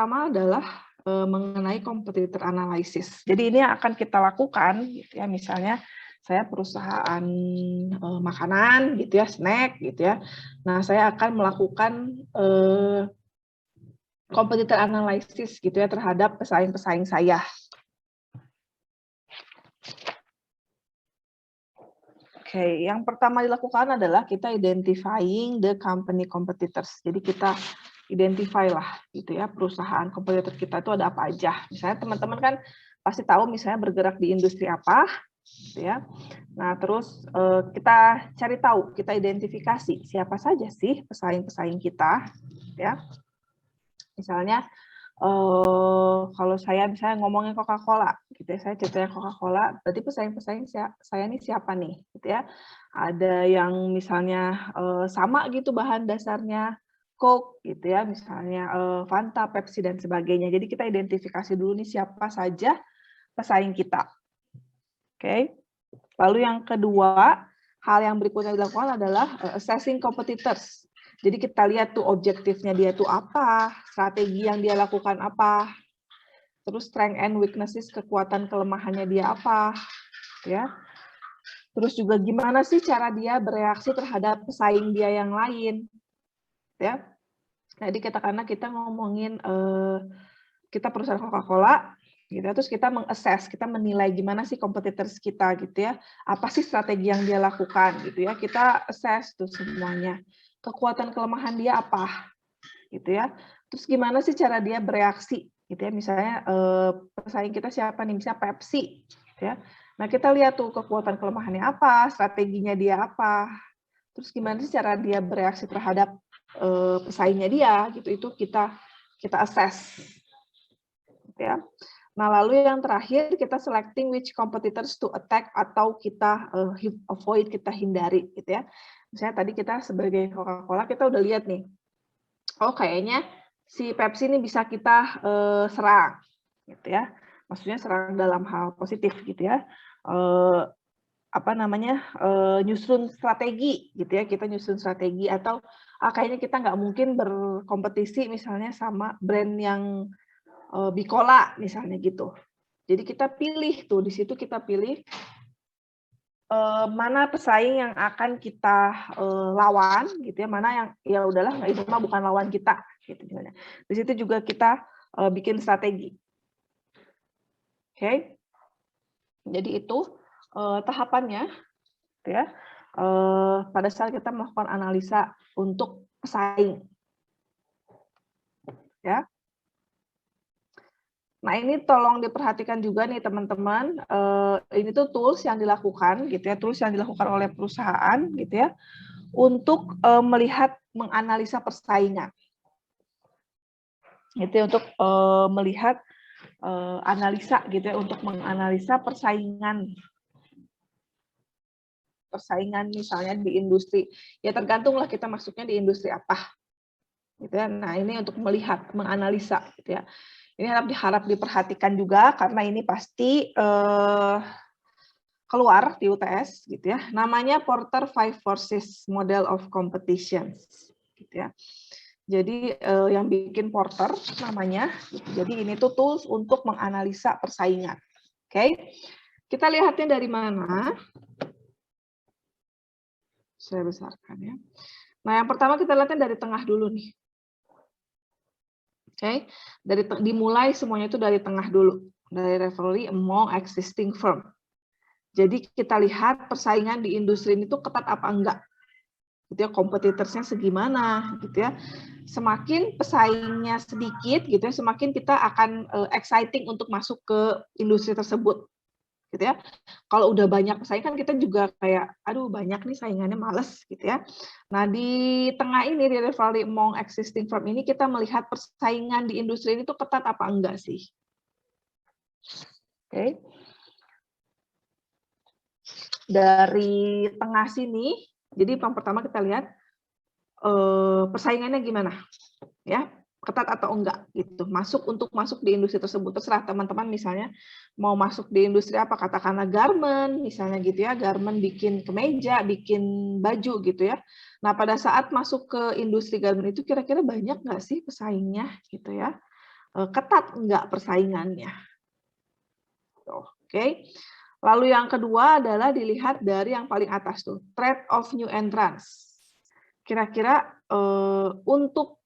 pertama adalah mengenai competitor analysis. Jadi ini yang akan kita lakukan, gitu ya. Misalnya saya perusahaan makanan, gitu ya, snack, gitu ya. Nah, saya akan melakukan competitor analysis, gitu ya, terhadap pesaing-pesaing saya. Oke, yang pertama dilakukan adalah kita identifying the company competitors. Jadi kita identify lah, gitu ya, perusahaan kompetitor kita itu ada apa aja. Misalnya teman-teman kan pasti tahu misalnya bergerak di industri apa, gitu ya. Nah, terus kita cari tahu, kita identifikasi siapa saja sih pesaing-pesaing kita, gitu ya. Misalnya kalau saya misalnya ngomongin Coca-Cola, gitu ya, saya ceritanya Coca-Cola, berarti pesaing-pesaing saya ini siapa nih, gitu ya. Ada yang misalnya sama gitu bahan dasarnya, Coke, gitu ya, misalnya Fanta, Pepsi, dan sebagainya. Jadi kita identifikasi dulu nih siapa saja pesaing kita. Oke. Lalu yang kedua, hal yang berikutnya dilakukan adalah assessing competitors. Jadi kita lihat tuh objektifnya dia tuh apa, strategi yang dia lakukan apa, terus strength and weaknesses, kekuatan kelemahannya dia apa, ya. Terus juga gimana sih cara dia bereaksi terhadap pesaing dia yang lain, ya. Jadi karena kita ngomongin kita perusahaan Coca-Cola, gitu. Terus kita meng-assess, kita menilai gimana sih competitors kita, gitu ya. Apa sih strategi yang dia lakukan, gitu ya. Kita assess tuh semuanya. Kekuatan kelemahan dia apa, gitu ya. Terus gimana sih cara dia bereaksi, gitu ya. Misalnya pesaing kita siapa nih, misalnya Pepsi, gitu ya. Nah, kita lihat tuh kekuatan kelemahannya apa, strateginya dia apa. Terus gimana sih cara dia bereaksi terhadap pesaingnya dia, gitu. Itu kita assess, gitu ya. Nah, lalu yang terakhir kita selecting which competitors to attack atau kita avoid, kita hindari, gitu ya. Misalnya tadi kita sebagai Coca-Cola kita udah lihat nih, oh kayaknya si Pepsi ini bisa kita serang, gitu ya. Maksudnya serang dalam hal positif, gitu ya. Nyusun strategi, gitu ya. Kita nyusun strategi atau kayaknya kita nggak mungkin berkompetisi misalnya sama brand yang Bicola misalnya gitu. Jadi kita pilih tuh, di situ kita pilih mana pesaing yang akan kita lawan, gitu ya, mana yang ya udahlah itu mah bukan lawan kita, gitu. Di situ juga kita bikin strategi. Oke, jadi itu tahapannya, gitu ya. Pada saat kita melakukan analisa untuk pesaing, ya. Nah, ini tolong diperhatikan juga nih teman-teman. Ini tuh tools yang dilakukan, gitu ya, tools yang dilakukan oleh perusahaan, gitu ya, untuk melihat, menganalisa persaingan. Gitu ya, untuk melihat analisa, gitu ya, untuk menganalisa persaingan. Persaingan misalnya di industri. Ya tergantunglah kita masuknya di industri apa. Gitu ya. Nah, ini untuk melihat, menganalisa, gitu ya. Ini harap diperhatikan juga karena ini pasti keluar di UTS, gitu ya. Namanya Porter Five Forces Model of Competitions, gitu ya. Jadi yang bikin Porter namanya. Jadi ini tuh tools untuk menganalisa persaingan. Oke, kita lihatnya dari mana? Saya besarkan ya. Nah, yang pertama kita lihatnya dari tengah dulu nih. Oke, dimulai semuanya itu dari tengah dulu, dari rivalry among existing firm. Jadi kita lihat persaingan di industri ini tuh ketat apa enggak, gitu ya, kompetitorsnya segimana, gitu ya. Semakin pesaingnya sedikit, gitu ya, semakin kita akan exciting untuk masuk ke industri tersebut, gitu ya. Kalau udah banyak pesaing kan kita juga kayak, aduh banyak nih saingannya, males, gitu ya. Nah, di tengah ini, di rivalry among existing firm ini, kita melihat persaingan di industri ini tuh ketat apa enggak sih. Oke. Dari tengah sini, jadi yang pertama kita lihat persaingannya gimana, ya, ketat atau enggak, gitu. Untuk masuk di industri tersebut, terserah teman-teman misalnya mau masuk di industri apa, katakanlah garment, misalnya gitu ya, garment bikin kemeja, bikin baju, gitu ya. Nah, pada saat masuk ke industri garment itu kira-kira banyak nggak sih pesaingnya, gitu ya. ketat enggak persaingannya. Oke. Lalu yang kedua adalah dilihat dari yang paling atas tuh, threat of new entrants. Kira-kira untuk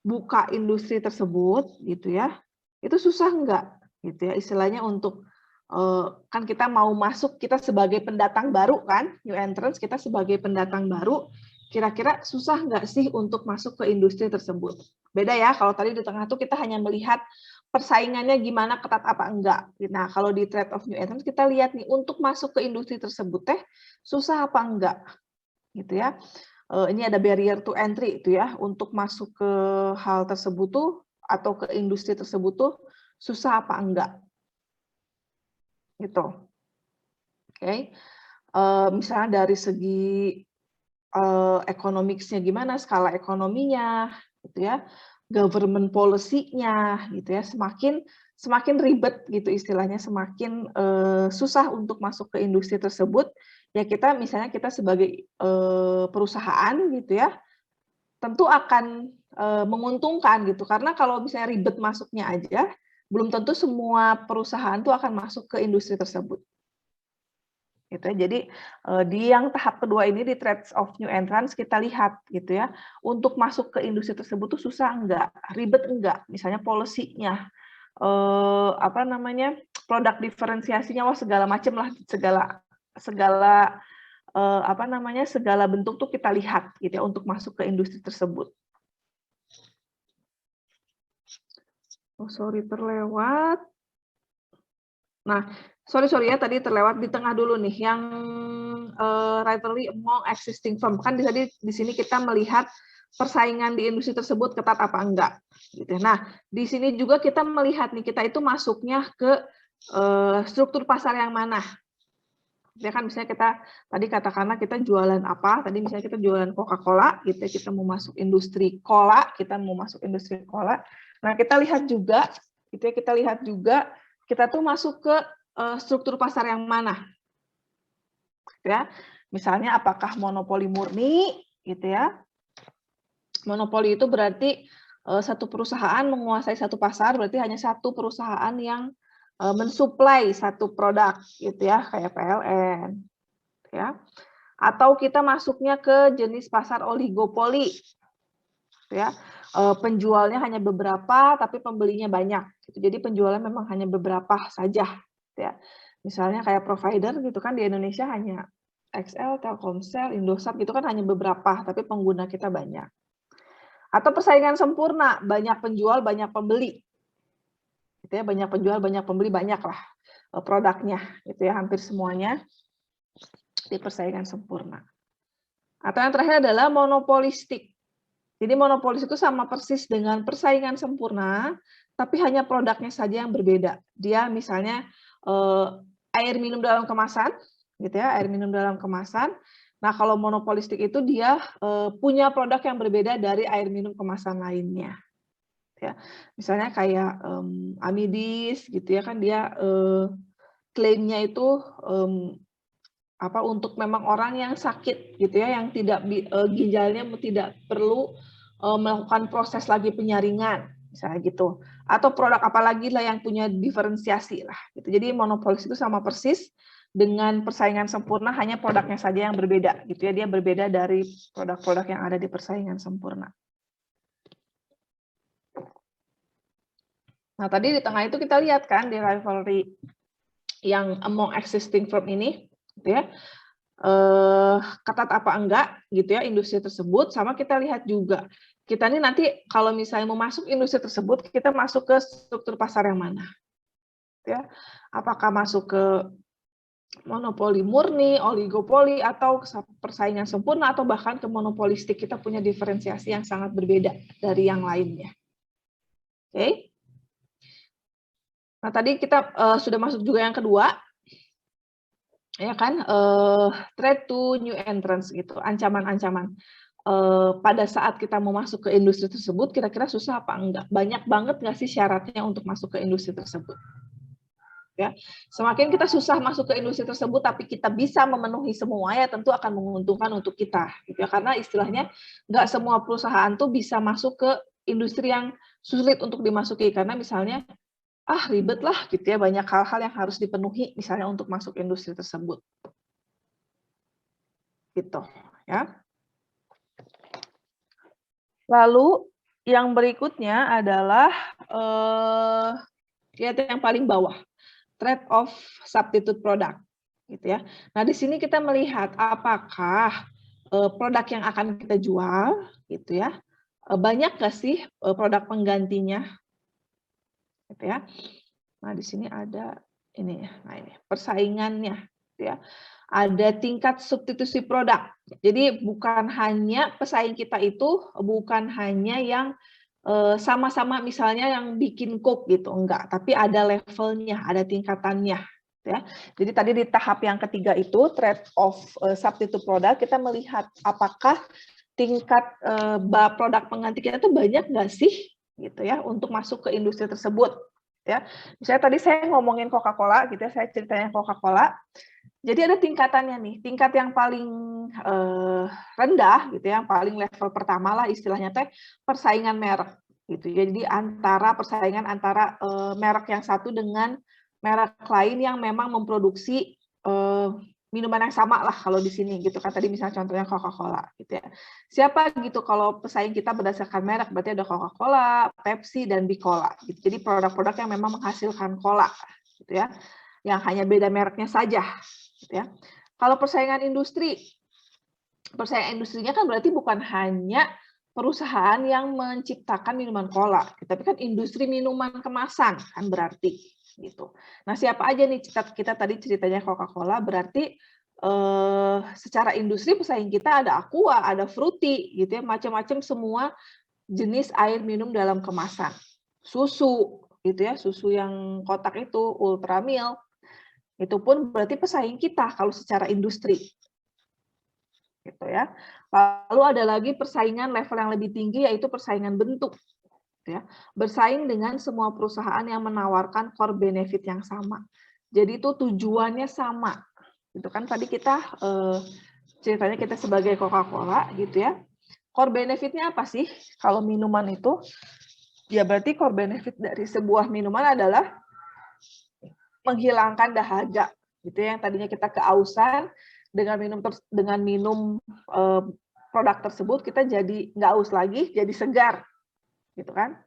buka industri tersebut gitu ya, itu susah enggak gitu ya, istilahnya untuk kan kita mau masuk, kita sebagai pendatang baru kan, new entrants, kita sebagai pendatang baru, kira-kira susah nggak sih untuk masuk ke industri tersebut? Beda ya, kalau tadi di tengah tuh kita hanya melihat persaingannya gimana, ketat apa enggak. Nah, kalau di threat of new entrants kita lihat nih, untuk masuk ke industri tersebut teh susah apa enggak, gitu ya. Ini ada barrier to entry itu ya, untuk masuk ke hal tersebut tuh atau ke industri tersebut tuh susah apa enggak, gitu. Oke. Misalnya dari segi economics-nya gimana, skala ekonominya, gitu ya, government policy-nya, gitu ya, semakin ribet gitu istilahnya, semakin susah untuk masuk ke industri tersebut, ya kita misalnya kita sebagai perusahaan gitu ya, tentu akan menguntungkan gitu, karena kalau misalnya ribet masuknya aja, belum tentu semua perusahaan tuh akan masuk ke industri tersebut. Gitu ya. Jadi di yang tahap kedua ini di threats of new entrants kita lihat gitu ya, untuk masuk ke industri tersebut tuh susah enggak, ribet enggak, misalnya policy-nya, apa namanya, produk diferensiasinya, wah segala macam lah, segala segala apa namanya, segala bentuk tuh kita lihat gitu ya untuk masuk ke industri tersebut. Oh sorry terlewat. Nah, sorry ya tadi terlewat di tengah dulu nih yang rivalry among existing firm. Kan tadi di sini kita melihat persaingan di industri tersebut ketat apa enggak gitu. Nah, di sini juga kita melihat nih kita itu masuknya ke struktur pasar yang mana. Ya kan misalnya kita tadi katakanlah kita jualan apa? Tadi misalnya kita jualan Coca-Cola, gitu kita mau masuk industri cola, kita mau masuk industri cola. Nah, kita lihat juga gitu ya, kita lihat juga kita tuh masuk ke struktur pasar yang mana. Ya. Misalnya apakah monopoli murni gitu ya. Monopoli itu berarti satu perusahaan menguasai satu pasar, berarti hanya satu perusahaan yang mensuplai satu produk gitu ya, kayak PLN ya. Atau kita masuknya ke jenis pasar oligopoli ya. Penjualnya hanya beberapa tapi pembelinya banyak gitu. Jadi penjualnya memang hanya beberapa saja ya. Misalnya kayak provider gitu kan di Indonesia hanya XL, Telkomsel, Indosat gitu kan hanya beberapa tapi pengguna kita banyak. Atau persaingan sempurna, banyak penjual, banyak pembeli. Gitu ya, banyak penjual, banyak pembeli, banyak lah produknya gitu ya, hampir semuanya di persaingan sempurna. Atau yang terakhir adalah monopolistik. Jadi monopolis itu sama persis dengan persaingan sempurna, tapi hanya produknya saja yang berbeda. Dia misalnya air minum dalam kemasan, gitu ya, air minum dalam kemasan. Nah, kalau monopolistik itu dia punya produk yang berbeda dari air minum kemasan lainnya. Ya, misalnya kayak Amidis, gitu ya kan dia klaimnya itu apa untuk memang orang yang sakit gitu ya, yang tidak ginjalnya tidak perlu melakukan proses lagi penyaringan misalnya gitu, atau produk apalagi lah yang punya diferensiasi lah gitu. Jadi monopolis itu sama persis dengan persaingan sempurna, hanya produknya saja yang berbeda gitu ya, dia berbeda dari produk-produk yang ada di persaingan sempurna. Nah tadi di tengah itu kita lihat kan di rivalry yang among existing firm ini gitu ya, ketat apa enggak gitu ya industri tersebut, sama kita lihat juga kita ini nanti kalau misalnya mau masuk industri tersebut kita masuk ke struktur pasar yang mana ya, apakah masuk ke monopoli murni, oligopoli, atau persaingan sempurna, atau bahkan ke monopolistik, kita punya diferensiasi yang sangat berbeda dari yang lainnya. Oke. Nah tadi kita sudah masuk juga yang kedua, ya kan, threat to new entrants gitu, ancaman-ancaman. Pada saat kita mau masuk ke industri tersebut, kira-kira susah apa enggak? Banyak banget nggak sih syaratnya untuk masuk ke industri tersebut? Ya, semakin kita susah masuk ke industri tersebut, tapi kita bisa memenuhi semua, ya tentu akan menguntungkan untuk kita, gitu ya. Karena istilahnya nggak semua perusahaan tuh bisa masuk ke industri yang sulit untuk dimasuki karena misalnya ribet lah gitu ya, banyak hal-hal yang harus dipenuhi misalnya untuk masuk industri tersebut. Gitu ya. Lalu yang berikutnya adalah yang paling bawah, trade off substitute product gitu ya. Nah, di sini kita melihat apakah produk yang akan kita jual gitu ya, banyak nggak sih produk penggantinya gitu ya. Nah, di sini ada ini ya. Nah, ini persaingannya gitu ya. Ada tingkat substitusi produk. Jadi bukan hanya pesaing kita itu bukan hanya yang sama-sama misalnya yang bikin Coke gitu, enggak, tapi ada levelnya, ada tingkatannya gitu ya. Jadi tadi di tahap yang ketiga itu trade off substitute product, kita melihat apakah tingkat produk pengganti kita itu banyak nggak sih gitu ya untuk masuk ke industri tersebut ya. Misalnya tadi saya ngomongin Coca-Cola gitu ya, saya ceritanya Coca-Cola. Jadi ada tingkatannya nih, tingkat yang paling rendah gitu ya, yang paling level pertama lah istilahnya teh persaingan merek gitu. Jadi persaingan antara merek yang satu dengan merek lain yang memang memproduksi minuman yang sama lah kalau di sini gitu kan, tadi misalnya contohnya Coca-Cola gitu ya. Siapa gitu kalau pesaing kita berdasarkan merek, berarti ada Coca-Cola, Pepsi, dan Bicola gitu. Jadi produk-produk yang memang menghasilkan cola gitu ya, yang hanya beda mereknya saja gitu ya. Kalau persaingan industrinya kan berarti bukan hanya perusahaan yang menciptakan minuman cola, tapi kan industri minuman kemasan kan berarti gitu. Nah, siapa aja nih, kita tadi ceritanya Coca-Cola, berarti secara industri pesaing kita ada Aqua, ada Fruity gitu ya, macam-macam semua jenis air minum dalam kemasan. Susu gitu ya, susu yang kotak itu Ultra Milk. Itu pun berarti pesaing kita kalau secara industri. Gitu ya. Lalu ada lagi persaingan level yang lebih tinggi yaitu persaingan bentuk. Ya, bersaing dengan semua perusahaan yang menawarkan core benefit yang sama. Jadi itu tujuannya sama. Itu kan tadi kita ceritanya kita sebagai Coca-Cola gitu ya. Core benefitnya apa sih? Kalau minuman itu ya berarti core benefit dari sebuah minuman adalah menghilangkan dahaga. Gitu ya, yang tadinya kita kehausan dengan minum produk tersebut kita jadi nggak haus lagi, jadi segar. Gitu kan.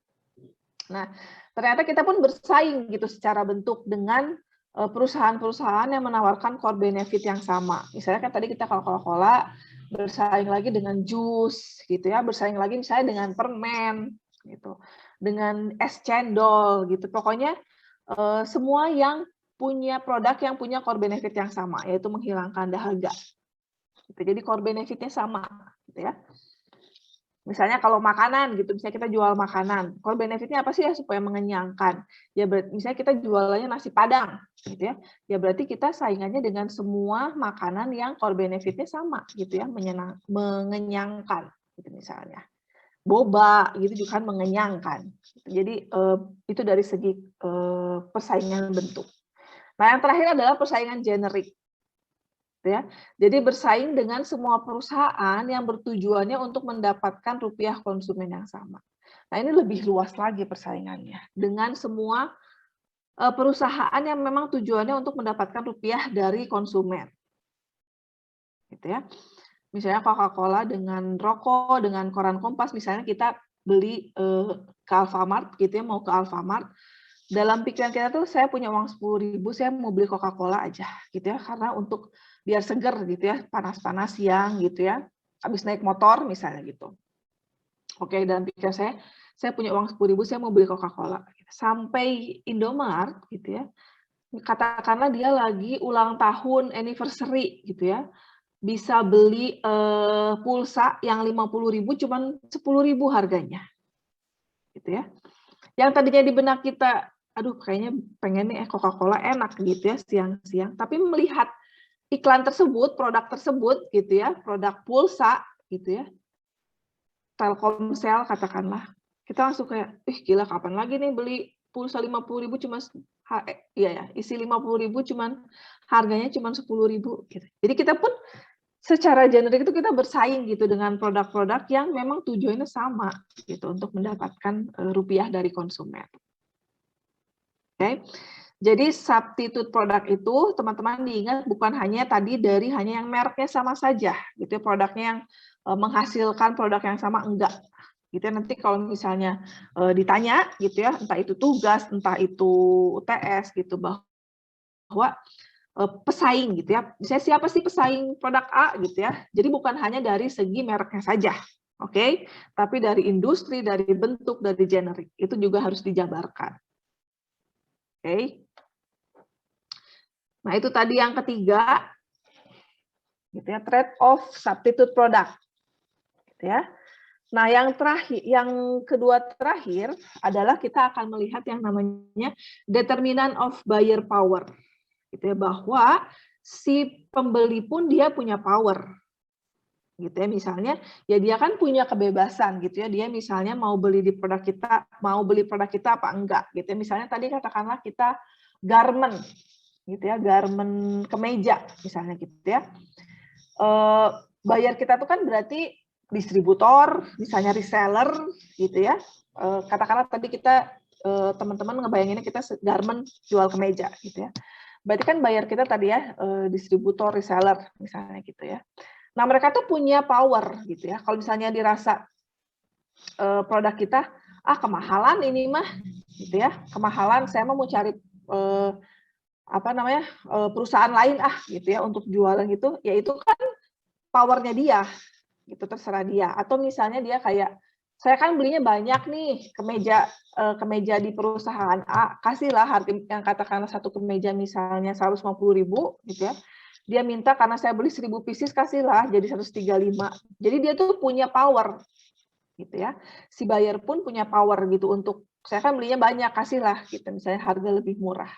Nah, ternyata kita pun bersaing gitu secara bentuk dengan perusahaan-perusahaan yang menawarkan core benefit yang sama. Misalnya kan tadi kita Coca-Cola bersaing lagi dengan jus gitu ya, bersaing lagi misalnya dengan permen gitu, dengan es cendol gitu. Pokoknya semua yang punya produk yang punya core benefit yang sama, yaitu menghilangkan dahaga. Gitu. Jadi core benefitnya sama gitu ya. Misalnya kalau makanan gitu, misalnya kita jual makanan, core benefitnya apa sih ya supaya mengenyangkan? Ya misalnya kita jualannya nasi Padang, gitu ya. Ya berarti kita saingannya dengan semua makanan yang core benefitnya sama, gitu ya, mengenyangkan, gitu misalnya. Boba, gitu juga kan mengenyangkan. Jadi itu dari segi persaingan bentuk. Nah yang terakhir adalah persaingan generik. Ya. Jadi bersaing dengan semua perusahaan yang bertujuannya untuk mendapatkan rupiah konsumen yang sama. Nah ini lebih luas lagi persaingannya dengan semua perusahaan yang memang tujuannya untuk mendapatkan rupiah dari konsumen. Gitu ya. Misalnya Coca-Cola dengan rokok, dengan koran Kompas, misalnya kita beli ke Alfamart, gitu ya, mau ke Alfamart. Dalam pikiran kita tuh saya punya uang 10.000, saya mau beli Coca-Cola aja gitu ya, karena untuk biar seger gitu ya, panas-panas siang gitu ya, habis naik motor misalnya gitu. Oke, dalam pikiran saya punya uang 10.000, saya mau beli Coca-Cola. Sampai Indomaret gitu ya, katakanlah dia lagi ulang tahun anniversary gitu ya, bisa beli pulsa yang 50.000 cuman 10.000 harganya. Gitu ya. Yang tadinya di benak kita, aduh kayaknya pengen nih Coca-Cola enak gitu ya siang-siang, tapi melihat iklan tersebut, produk tersebut gitu ya, produk pulsa gitu ya, Telkomsel katakanlah, kita langsung kayak, gila kapan lagi nih beli pulsa 50.000 cuma isi 50.000 cuman harganya cuma 10.000 gitu. Jadi kita pun secara generik itu kita bersaing gitu dengan produk-produk yang memang tujuannya sama gitu untuk mendapatkan rupiah dari konsumen. Oke. Jadi substitute produk itu teman-teman diingat bukan hanya tadi dari hanya yang mereknya sama saja gitu ya, produknya yang menghasilkan produk yang sama, enggak gitu ya. Nanti kalau misalnya ditanya gitu ya, entah itu tugas, entah itu UTS gitu, bahwa pesaing gitu ya, misalnya siapa sih pesaing produk A gitu ya, jadi bukan hanya dari segi mereknya saja, oke, tapi dari industri, dari bentuk, dari generik, itu juga harus dijabarkan. Oke. Nah, itu tadi yang ketiga, gitu ya, trade off substitute product, gitu ya. Nah, yang terakhir, yang kedua terakhir adalah kita akan melihat yang namanya determinant of buyer power, gitu ya, bahwa si pembeli pun dia punya power, gitu ya. Misalnya, ya dia kan punya kebebasan, gitu ya. Dia misalnya mau beli di produk kita, mau beli produk kita apa enggak, gitu ya. Misalnya tadi katakanlah kita garment, gitu ya, garment kemeja misalnya gitu ya. Bayar kita tuh kan berarti distributor, misalnya reseller gitu ya. Katakanlah tadi kita teman-teman ngebayanginnya kita garment jual kemeja gitu ya. Berarti kan bayar kita tadi ya distributor, reseller misalnya gitu ya. Nah, mereka tuh punya power gitu ya. Kalau misalnya dirasa produk kita kemahalan ini mah gitu ya. Kemahalan, saya mau cari perusahaan lain gitu ya untuk jualan gitu, ya itu kan powernya dia gitu, terserah dia. Atau misalnya dia kayak saya kan belinya banyak nih kemeja di perusahaan A, kasihlah harga yang katakanlah satu kemeja misalnya 150.000 gitu ya, dia minta karena saya beli 1000 pieces, kasihlah jadi 135. Jadi dia tuh punya power gitu ya, si buyer pun punya power gitu untuk saya kan belinya banyak, kasihlah gitu misalnya harga lebih murah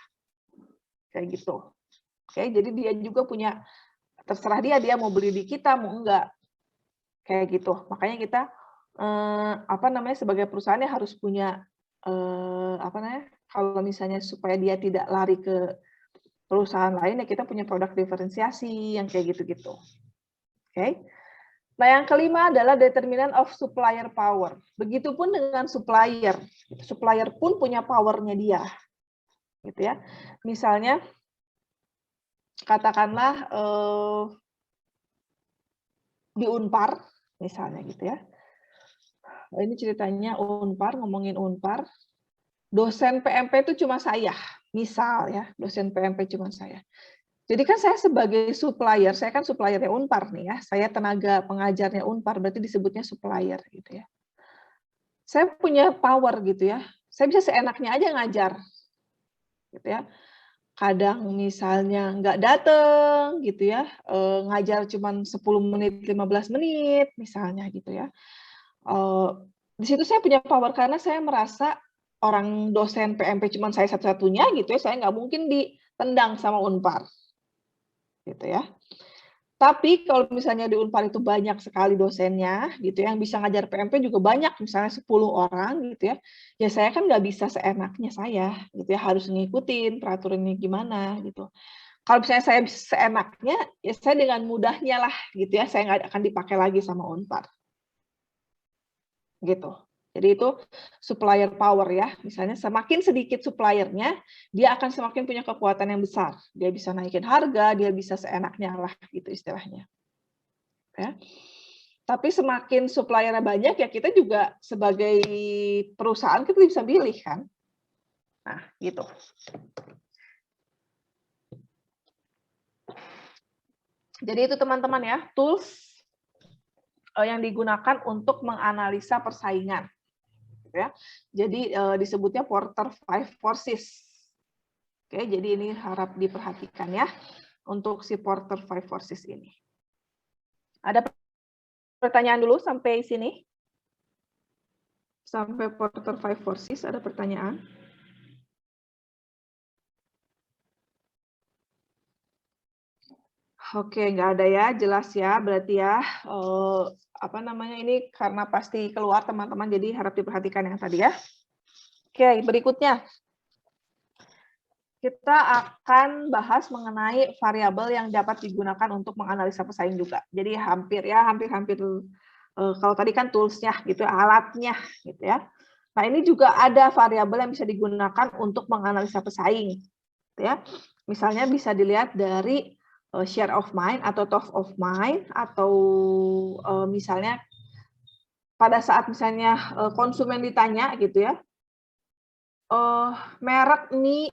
kayak gitu. Oke, jadi dia juga punya, terserah dia mau beli di kita mau enggak, kayak gitu. Makanya kita sebagai perusahaannya harus punya kalau misalnya supaya dia tidak lari ke perusahaan lain, ya kita punya produk diferensiasi yang kayak gitu-gitu. Oke. Nah, yang kelima adalah determinant of supplier power. Begitupun dengan supplier. Supplier pun punya powernya dia. Gitu ya. Misalnya katakanlah di Unpar misalnya gitu ya. Ini ceritanya Unpar, ngomongin Unpar. Dosen PMP itu cuma saya, misal ya, dosen PMP cuma saya. Jadi kan saya sebagai supplier, saya kan suppliernya Unpar nih ya, saya tenaga pengajarnya Unpar, berarti disebutnya supplier gitu ya. Saya punya power gitu ya, saya bisa seenaknya aja ngajar, gitu ya. Kadang misalnya nggak dateng gitu ya, ngajar cuma 10 menit, 15 menit misalnya gitu ya. Di situ saya punya power karena saya merasa orang dosen PMP cuma saya satu-satunya gitu ya, saya nggak mungkin ditendang sama Unpar, gitu ya. Tapi kalau misalnya di Unpar itu banyak sekali dosennya, gitu ya, yang bisa ngajar PMP juga banyak, misalnya 10 orang gitu ya, ya saya kan nggak bisa seenaknya saya, gitu ya, harus ngikutin peraturannya gimana gitu. Kalau misalnya saya seenaknya, ya saya dengan mudahnya lah, gitu ya, saya nggak akan dipakai lagi sama Unpar. Gitu. Jadi itu supplier power ya. Misalnya semakin sedikit suppliernya, dia akan semakin punya kekuatan yang besar. Dia bisa naikin harga, dia bisa seenaknya lah gitu istilahnya. Ya. Tapi semakin suppliernya banyak ya kita juga sebagai perusahaan kita bisa pilih kan. Nah, gitu. Jadi itu teman-teman ya, tools yang digunakan untuk menganalisa persaingan. Ya. Jadi disebutnya Porter 5 Forces. Oke, jadi ini harap diperhatikan ya untuk si Porter 5 Forces ini. Ada pertanyaan dulu sampai sini? Sampai Porter 5 Forces ada pertanyaan? Oke, nggak ada ya, jelas ya, berarti ya ini karena pasti keluar teman-teman, jadi harap diperhatikan yang tadi ya. Oke, berikutnya. kita akan bahas mengenai variabel yang dapat digunakan untuk menganalisa pesaing juga. Jadi hampir kalau tadi kan toolsnya gitu, alatnya gitu ya. Nah ini juga ada variabel yang bisa digunakan untuk menganalisa pesaing, gitu ya. Misalnya bisa dilihat dari share of mind atau top of mind, atau misalnya pada saat misalnya konsumen ditanya gitu ya, merek mie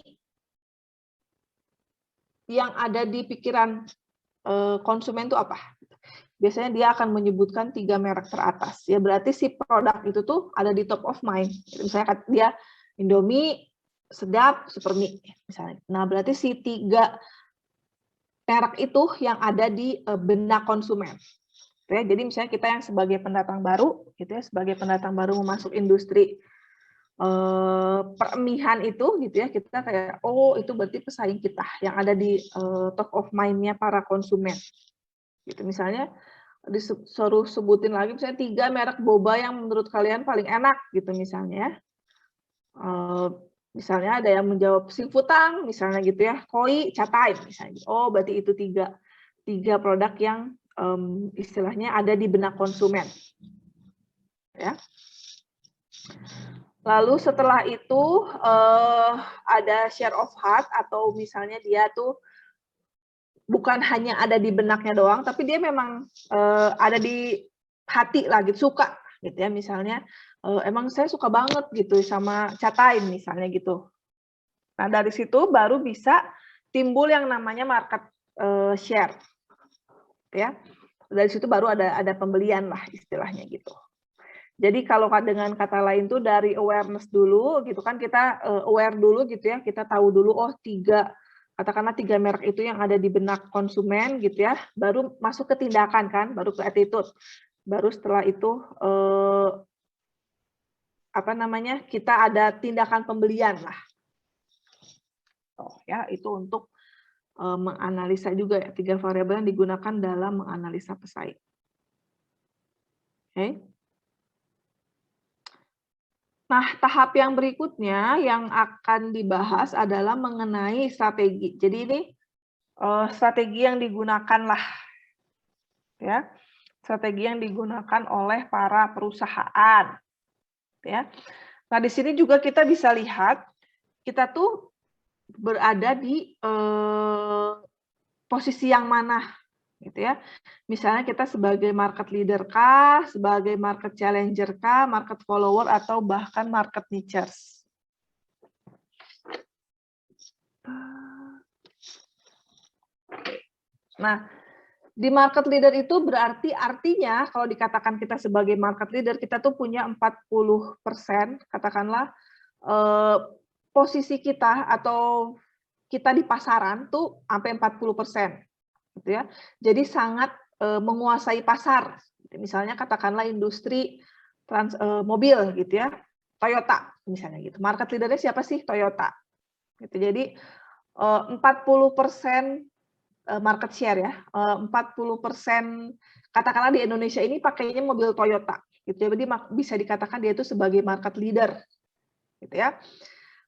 yang ada di pikiran konsumen itu apa? Biasanya dia akan menyebutkan 3 merek teratas. Ya berarti si produk itu tuh ada di top of mind. Misalnya dia Indomie, Sedap, Supermie misalnya. Nah, berarti si 3 merek itu yang ada di benak konsumen. Ya, jadi misalnya kita yang sebagai pendatang baru gitu ya, sebagai pendatang baru masuk industri peremihan itu gitu ya, kita kayak oh itu berarti pesaing kita yang ada di top of mind-nya para konsumen. Gitu misalnya disuruh sebutin lagi misalnya 3 merek boba yang menurut kalian paling enak gitu misalnya. Misalnya ada yang menjawab Singfutang misalnya gitu ya, Koi, Catai misalnya. Oh berarti itu tiga produk yang istilahnya ada di benak konsumen. Ya. Lalu setelah itu ada share of heart atau misalnya dia tuh bukan hanya ada di benaknya doang, tapi dia memang ada di hati lah gitu, suka gitu ya. Misalnya emang saya suka banget gitu sama Catai misalnya gitu. Nah dari situ baru bisa timbul yang namanya market share, ya. Dari situ baru ada pembelian lah istilahnya gitu. Jadi kalau dengan kata lain tuh dari awareness dulu gitu kan, kita aware dulu gitu ya, kita tahu dulu oh katakanlah 3 merek itu yang ada di benak konsumen gitu ya, baru masuk ke tindakan kan, baru ke attitude. Baru setelah itu kita ada tindakan pembelian lah. Oh ya, itu untuk menganalisa juga ya, 3 variabel yang digunakan dalam menganalisa pesaing. Oke. Nah, tahap yang berikutnya yang akan dibahas adalah mengenai strategi. Jadi ini strategi yang digunakan lah, ya, strategi yang digunakan oleh para perusahaan, ya. Nah, di sini juga kita bisa lihat kita tuh berada di posisi yang mana, gitu ya. Misalnya kita sebagai market leader kah, sebagai market challenger kah, market follower, atau bahkan market nichers. Nah, di market leader itu berarti artinya kalau dikatakan kita sebagai market leader, kita tuh punya 40%, katakanlah posisi kita atau kita di pasaran tuh sampai 40%, gitu ya. Jadi sangat menguasai pasar. Misalnya katakanlah industri mobil gitu ya, Toyota misalnya gitu. Market leadernya siapa sih? Toyota. Gitu. Jadi 40% market share ya, 40% katakanlah di Indonesia ini pakainya mobil Toyota, gitu ya. Jadi bisa dikatakan dia itu sebagai market leader, gitu ya.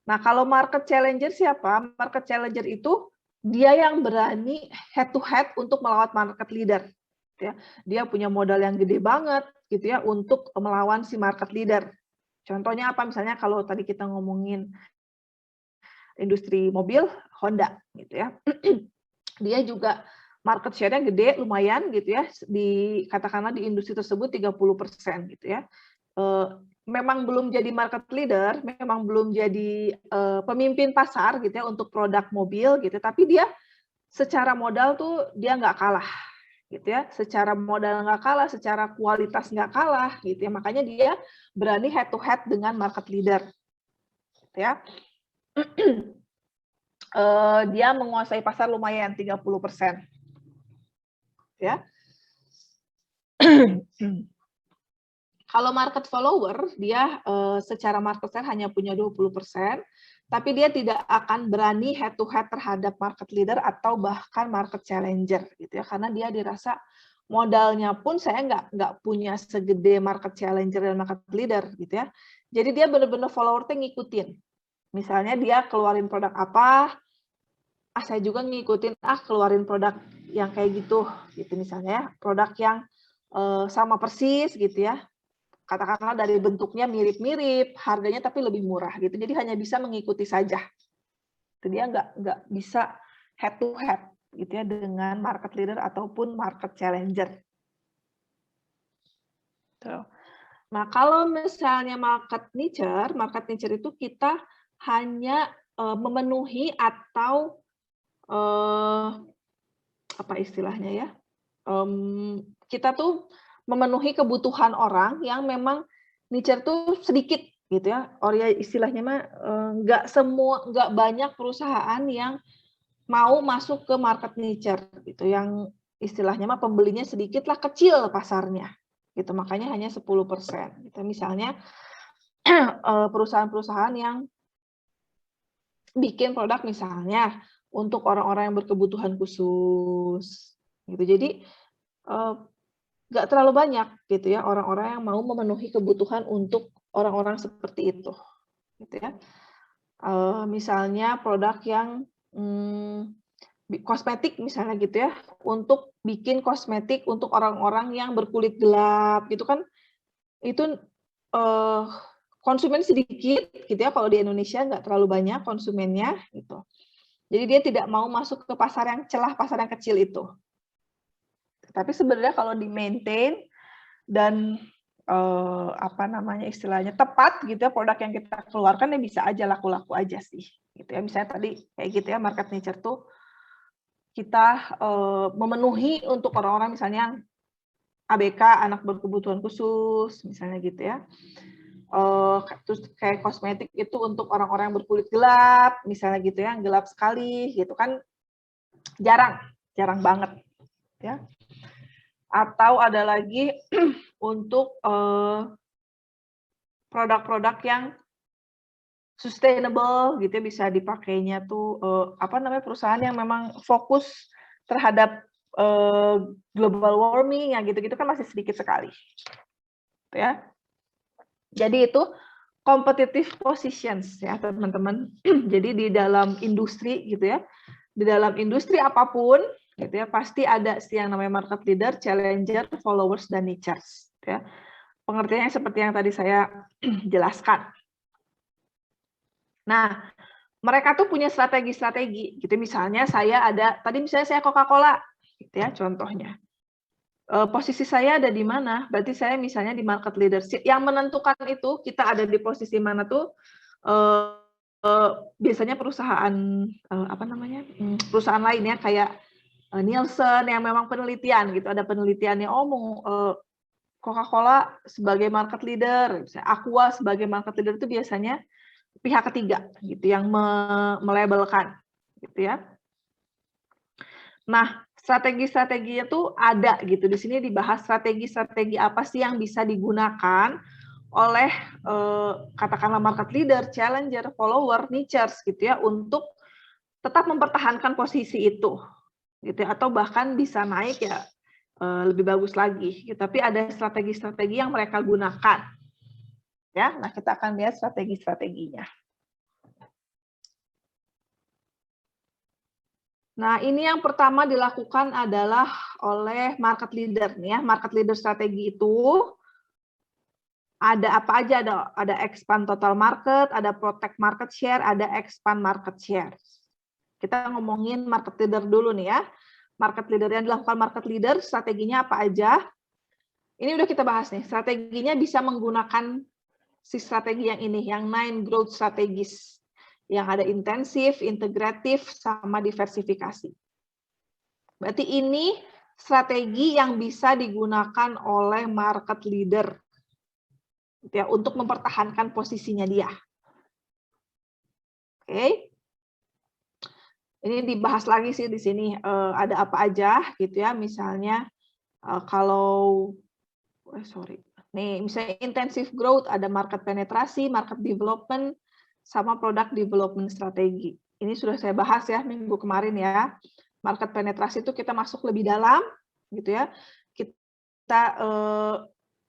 Nah kalau market challenger siapa? Market challenger itu dia yang berani head to head untuk melawan market leader, gitu ya. Dia punya modal yang gede banget, gitu ya, untuk melawan si market leader. Contohnya apa? Misalnya kalau tadi kita ngomongin industri mobil, Honda, gitu ya. Dia juga market share-nya gede, lumayan gitu ya, katakanlah di industri tersebut 30% gitu ya. Memang belum jadi market leader, memang belum jadi pemimpin pasar gitu ya untuk produk mobil gitu, tapi dia secara modal tuh dia nggak kalah gitu ya, secara modal nggak kalah, secara kualitas nggak kalah gitu ya, makanya dia berani head to head dengan market leader gitu ya. Dia menguasai pasar lumayan 30%. Ya. Kalau market follower, dia secara market share hanya punya 20%, tapi dia tidak akan berani head to head terhadap market leader atau bahkan market challenger gitu ya, karena dia dirasa modalnya pun saya nggak punya segede market challenger dan market leader gitu ya. Jadi dia benar-benar follower ngikutin. Misalnya dia keluarin produk apa, saya juga ngikutin keluarin produk yang kayak gitu misalnya ya, produk yang sama persis gitu ya, katakanlah dari bentuknya mirip-mirip, harganya tapi lebih murah gitu. Jadi hanya bisa mengikuti saja. Jadi dia nggak bisa head to head gitu ya dengan market leader ataupun market challenger. Tuh. Nah, kalau misalnya market niche itu kita hanya memenuhi atau apa istilahnya ya? Kita tuh memenuhi kebutuhan orang yang memang niche tuh sedikit gitu ya. Istilahnya mah nggak banyak perusahaan yang mau masuk ke market niche gitu, yang istilahnya mah pembelinya sedikit lah, kecil pasarnya gitu, makanya hanya 10% gitu. Misalnya perusahaan-perusahaan yang bikin produk misalnya untuk orang-orang yang berkebutuhan khusus gitu. Jadi nggak terlalu banyak gitu ya orang-orang yang mau memenuhi kebutuhan untuk orang-orang seperti itu gitu ya. Misalnya produk yang kosmetik misalnya gitu ya, untuk bikin kosmetik untuk orang-orang yang berkulit gelap gitu kan, itu konsumen sedikit gitu ya, kalau di Indonesia nggak terlalu banyak konsumennya gitu. Jadi dia tidak mau masuk ke celah pasar yang kecil itu. Tapi sebenarnya kalau di-maintain dan apa namanya istilahnya tepat gitu ya, produk yang kita keluarkan ya bisa aja laku-laku aja sih gitu ya. Misalnya tadi kayak gitu ya, market niche tuh kita memenuhi untuk orang-orang misalnya ABK, anak berkebutuhan khusus misalnya gitu ya. Terus kayak kosmetik itu untuk orang-orang yang berkulit gelap misalnya gitu ya, gelap sekali gitu kan, jarang banget ya. Atau ada lagi untuk produk-produk yang sustainable gitu ya, bisa dipakainya tuh apa namanya, perusahaan yang memang fokus terhadap global warming ya gitu-gitu kan masih sedikit sekali. Gitu ya. Jadi itu competitive positions ya teman-teman. Jadi di dalam industri gitu ya, di dalam industri apapun gitu ya, pasti ada yang namanya market leader, challenger, followers, dan nichers. Ya. Pengertiannya seperti yang tadi saya jelaskan. Nah, mereka tuh punya strategi-strategi. Gitu. Misalnya misalnya saya Coca-Cola, gitu ya contohnya. Posisi saya ada di mana? Berarti saya misalnya di market leadership. Yang menentukan itu kita ada di posisi mana tuh? Biasanya perusahaan apa namanya? Perusahaan lain ya kayak Nielsen yang memang penelitian gitu. Ada penelitiannya. Coca-Cola sebagai market leader, Aqua sebagai market leader itu biasanya pihak ketiga gitu yang melabelkan gitu ya. Nah, strategi-strateginya tuh ada gitu. Di sini dibahas strategi-strategi apa sih yang bisa digunakan oleh katakanlah market leader, challenger, follower, nichers gitu ya, untuk tetap mempertahankan posisi itu gitu ya, atau bahkan bisa naik ya lebih bagus lagi gitu. Tapi ada strategi-strategi yang mereka gunakan ya. Nah, kita akan lihat strategi-strateginya. Nah, ini yang pertama dilakukan adalah oleh market leader nih ya. Market leader strategi itu ada apa aja? Ada expand total market, ada protect market share, ada expand market share. Kita ngomongin market leader dulu nih ya. Market leader yang dilakukan market leader strateginya apa aja? Ini udah kita bahas nih. Strateginya bisa menggunakan si strategi yang ini, yang 9 growth strategies. Yang ada intensif, integratif, sama diversifikasi. Berarti ini strategi yang bisa digunakan oleh market leader ya, untuk mempertahankan posisinya dia. Oke. Ini dibahas lagi sih di sini ada apa aja gitu ya. Misalnya nih misalnya intensive growth, ada market penetrasi, market development, sama product development strategi. Ini sudah saya bahas ya minggu kemarin ya. Market penetrasi itu kita masuk lebih dalam gitu ya. Kita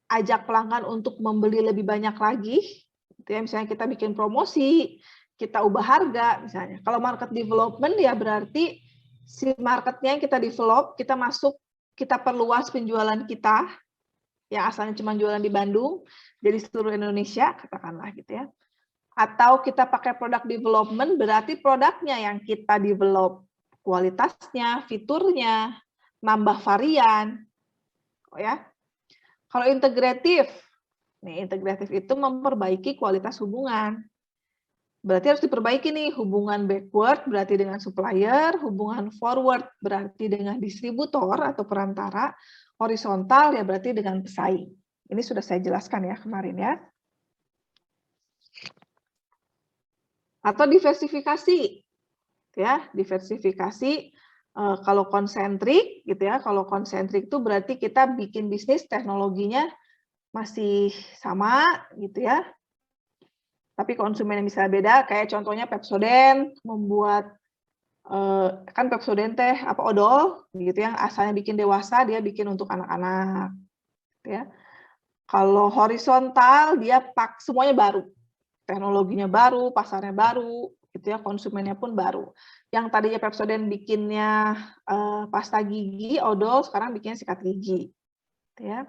ajak pelanggan untuk membeli lebih banyak lagi gitu ya. Misalnya kita bikin promosi, kita ubah harga misalnya. Kalau market development ya berarti si marketnya yang kita develop, kita masuk, kita perluas penjualan kita, yang asalnya cuma jualan di Bandung, jadi seluruh Indonesia, katakanlah gitu ya. Atau kita pakai product development, berarti produknya yang kita develop, kualitasnya, fiturnya, nambah varian. Oh ya. Kalau integratif, nih integratif itu memperbaiki kualitas hubungan. Berarti harus diperbaiki nih, hubungan backward berarti dengan supplier, hubungan forward berarti dengan distributor atau perantara, horizontal ya berarti dengan pesaing. Ini sudah saya jelaskan ya kemarin ya. Atau diversifikasi. Ya, diversifikasi kalau konsentrik gitu ya. Kalau konsentrik itu berarti kita bikin bisnis teknologinya masih sama gitu ya. Tapi konsumennya bisa beda, kayak contohnya Pepsodent membuat kan Pepsodent teh apa odol gitu yang asalnya bikin dewasa, dia bikin untuk anak-anak gitu ya. Kalau horizontal dia semuanya baru. Teknologinya baru, pasarnya baru, gitu ya, konsumennya pun baru. Yang tadinya Pepsodent bikinnya pasta gigi, odol, sekarang bikinnya sikat gigi. Gitu ya.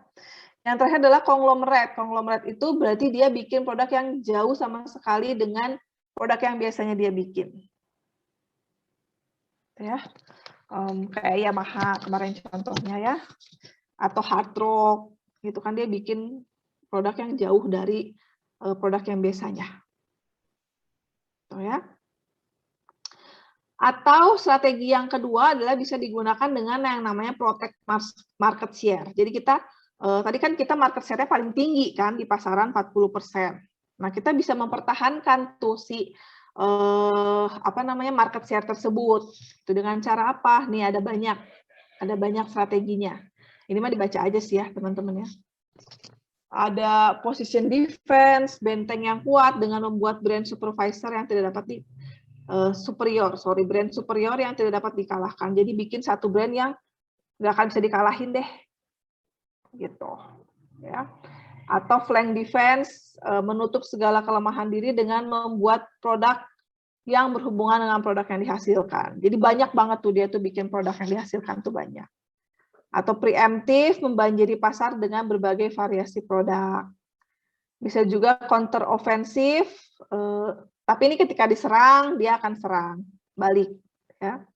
Yang terakhir adalah konglomerat. Konglomerat itu berarti dia bikin produk yang jauh sama sekali dengan produk yang biasanya dia bikin. Ya, kayak Yamaha kemarin contohnya ya, atau Hard Rock, gitu kan dia bikin produk yang jauh dari produk yang biasanya. Tuh ya. Atau strategi yang kedua adalah bisa digunakan dengan yang namanya protect market share. Jadi kita tadi kan kita market share-nya paling tinggi kan di pasaran 40%. Nah, kita bisa mempertahankan tuh si market share tersebut. Itu dengan cara apa? Nih ada banyak strateginya. Ini mah dibaca aja sih ya, teman-teman ya. Ada position defense, benteng yang kuat dengan membuat brand supervisor yang tidak dapat brand superior yang tidak dapat dikalahkan. Jadi bikin satu brand yang nggak akan bisa dikalahin deh, gitu. Ya. Atau flank defense, menutup segala kelemahan diri dengan membuat produk yang berhubungan dengan produk yang dihasilkan. Jadi banyak banget tuh dia tuh bikin produk yang dihasilkan tuh banyak. Atau preemptive, membanjiri pasar dengan berbagai variasi produk. Bisa juga counter offensive, tapi ini ketika diserang dia akan serang balik ya.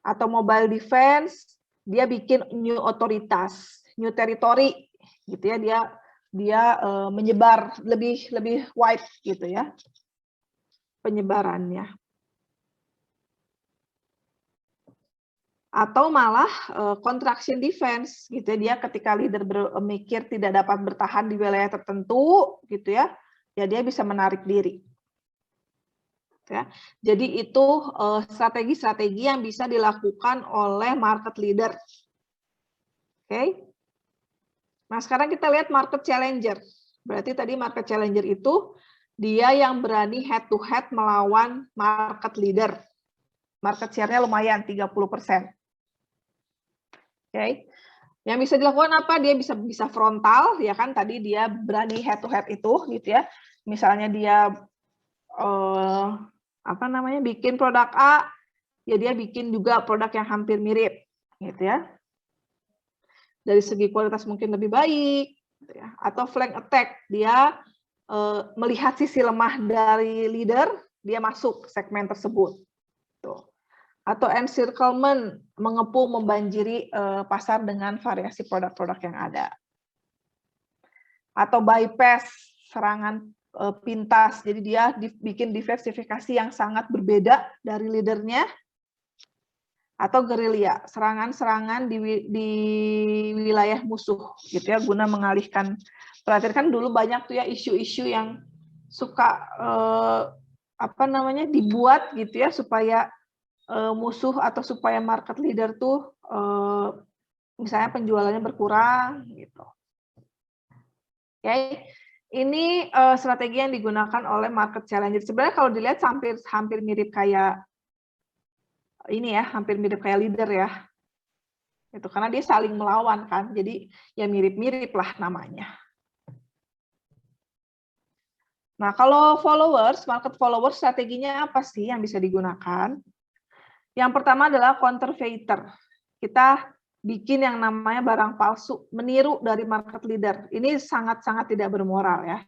Atau mobile defense, dia bikin new otoritas, new territory gitu ya, dia menyebar lebih wide gitu ya penyebarannya. Atau malah contraction defense gitu ya, dia ketika leader berpikir tidak dapat bertahan di wilayah tertentu gitu ya, ya dia bisa menarik diri. Ya. Jadi itu strategi-strategi yang bisa dilakukan oleh market leader. Oke. Nah, sekarang kita lihat market challenger. Berarti tadi market challenger itu dia yang berani head to head melawan market leader. Market share-nya lumayan 30%. Oke. Yang bisa dilakukan apa? Dia bisa frontal ya kan, tadi dia berani head to head itu gitu ya. Misalnya dia bikin produk A, ya dia bikin juga produk yang hampir mirip gitu ya. Dari segi kualitas mungkin lebih baik gitu ya. Atau flank attack, dia melihat sisi lemah dari leader, dia masuk segmen tersebut. Tuh. Atau encirclement, mengepung, membanjiri pasar dengan variasi produk-produk yang ada. Atau bypass, serangan pintas, jadi dia bikin diversifikasi yang sangat berbeda dari leadernya. Atau gerilya, serangan-serangan di wilayah musuh, gitu ya, guna mengalihkan perhatian. Kan dulu banyak tuh ya isu-isu yang suka dibuat gitu ya supaya musuh atau supaya market leader tuh misalnya penjualannya berkurang gitu. Oke, ini strategi yang digunakan oleh market challenger. Sebenarnya kalau dilihat hampir mirip kayak ini ya, hampir mirip kayak leader ya. Itu karena dia saling melawan kan. Jadi ya mirip-mirip lah namanya. Nah, kalau followers, market followers strateginya apa sih yang bisa digunakan? Yang pertama adalah counterfeiter. Kita bikin yang namanya barang palsu, meniru dari market leader. Ini sangat-sangat tidak bermoral ya.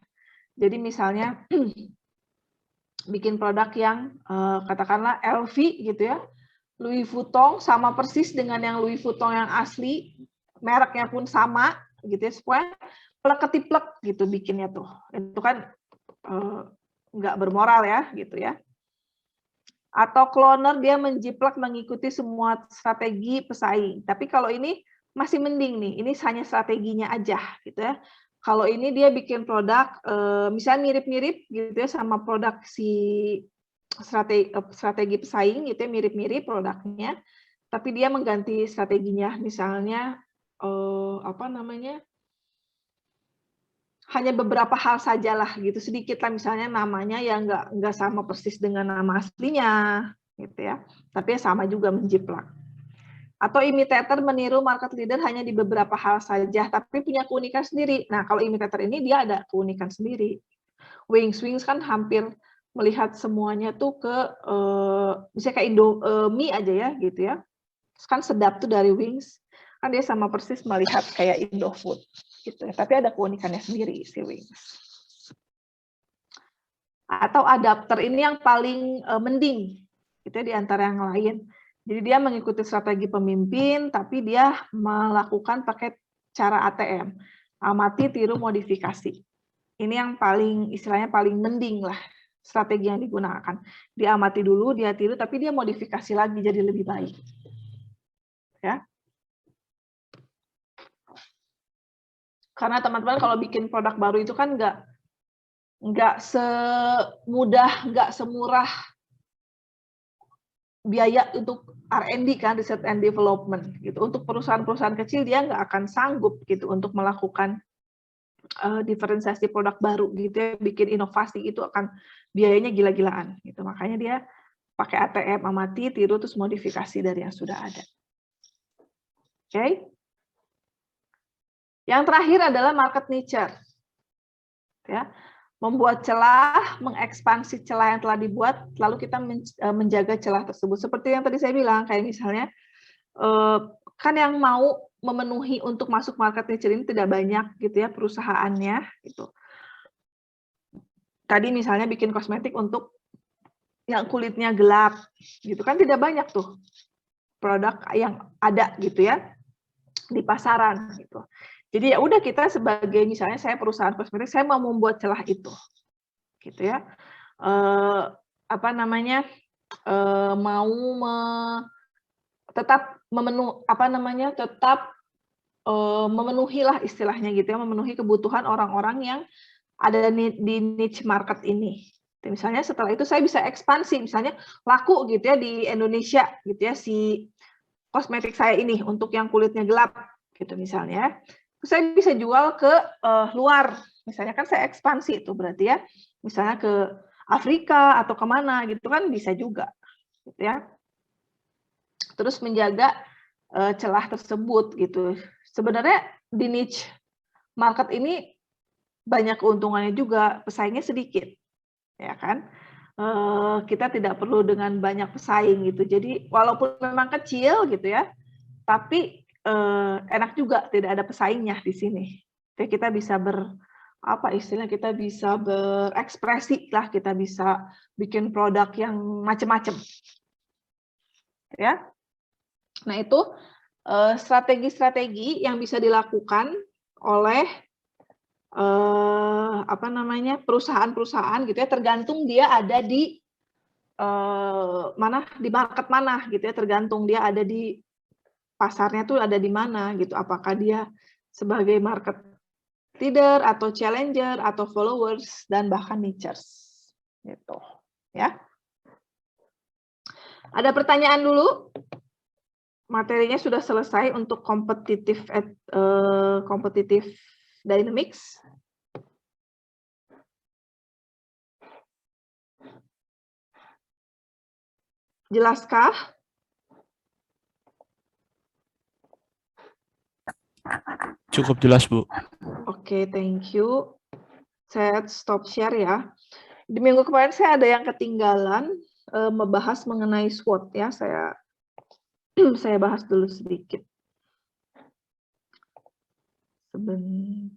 Jadi misalnya bikin produk yang katakanlah LV gitu ya, Louis Vuitton sama persis dengan yang Louis Vuitton yang asli, mereknya pun sama gitu ya, supaya plek-ketiplek gitu bikinnya tuh. Itu kan nggak bermoral ya gitu ya. Atau cloner dia menjiplak mengikuti semua strategi pesaing. Tapi kalau ini masih mending nih, ini hanya strateginya aja gitu ya. Kalau ini dia bikin produk misalnya mirip-mirip gitu ya sama produk si strategi pesaing gitu ya, mirip-mirip produknya, tapi dia mengganti strateginya, misalnya apa namanya, hanya beberapa hal sajalah gitu, sedikit lah misalnya namanya yang nggak sama persis dengan nama aslinya gitu ya, tapi sama juga menjiplak. Atau imitator meniru market leader hanya di beberapa hal saja, tapi punya keunikan sendiri. Nah, kalau imitator ini dia ada keunikan sendiri. Wings kan hampir melihat semuanya tuh ke misalnya kayak Indomie aja ya gitu ya. Kan sedap tuh dari Wings. Kan dia sama persis melihat kayak Indofood gitu ya. Tapi ada keunikannya sendiri si Wings. Atau adapter ini yang paling mending gitu ya di antara yang lain. Jadi dia mengikuti strategi pemimpin tapi dia melakukan pakai cara ATM. Amati, tiru, modifikasi. Ini yang paling istilahnya paling mending lah strategi yang digunakan. Dia amati dulu, dia tiru, tapi dia modifikasi lagi jadi lebih baik. Ya. Karena teman-teman kalau bikin produk baru itu kan nggak semudah, nggak semurah biaya untuk R&D kan, research and development gitu. Untuk perusahaan-perusahaan kecil dia nggak akan sanggup gitu untuk melakukan diferensiasi produk baru gitu ya, bikin inovasi itu akan biayanya gila-gilaan gitu. Makanya dia pakai ATM, amati, tiru, terus modifikasi dari yang sudah ada. Oke. Yang terakhir adalah market niche. Ya. Membuat celah, mengekspansi celah yang telah dibuat, lalu kita menjaga celah tersebut. Seperti yang tadi saya bilang, kayak misalnya, kan yang mau memenuhi untuk masuk market niche ini tidak banyak gitu ya perusahaannya. Gitu. Tadi misalnya bikin kosmetik untuk yang kulitnya gelap, gitu kan tidak banyak tuh produk yang ada gitu ya di pasaran. Gitu. Jadi ya udah kita sebagai misalnya saya perusahaan kosmetik, saya mau membuat celah itu, gitu ya. Apa namanya? Mau tetap memenuhilah istilahnya gitu ya, memenuhi kebutuhan orang-orang yang ada di niche market ini. Misalnya setelah itu saya bisa ekspansi, misalnya laku gitu ya di Indonesia gitu ya si kosmetik saya ini untuk yang kulitnya gelap gitu misalnya. Saya bisa jual ke luar, misalnya kan saya ekspansi itu berarti ya, misalnya ke Afrika atau kemana gitu kan bisa juga, gitu ya. Terus menjaga celah tersebut gitu. Sebenarnya di niche market ini banyak keuntungannya juga, pesaingnya sedikit, ya kan? Kita tidak perlu dengan banyak pesaing gitu. Jadi walaupun memang kecil gitu ya, tapi enak juga tidak ada pesaingnya di sini. Jadi kita bisa kita bisa berekspresi lah, kita bisa bikin produk yang macam-macam. Ya. Nah, itu strategi-strategi yang bisa dilakukan oleh perusahaan-perusahaan gitu ya, tergantung dia ada di di market mana gitu ya, tergantung dia ada di pasarnya tuh ada di mana gitu, apakah dia sebagai market leader atau challenger atau followers dan bahkan niches gitu ya. Ada pertanyaan dulu? Materinya sudah selesai untuk competitive dynamics. Jelaskah? Cukup jelas, Bu. Oke, thank you. Saya stop share ya. Di minggu kemarin saya ada yang ketinggalan, membahas mengenai SWOT ya, saya saya bahas dulu sedikit. Sebentar.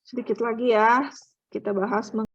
Sedikit lagi ya, kita bahas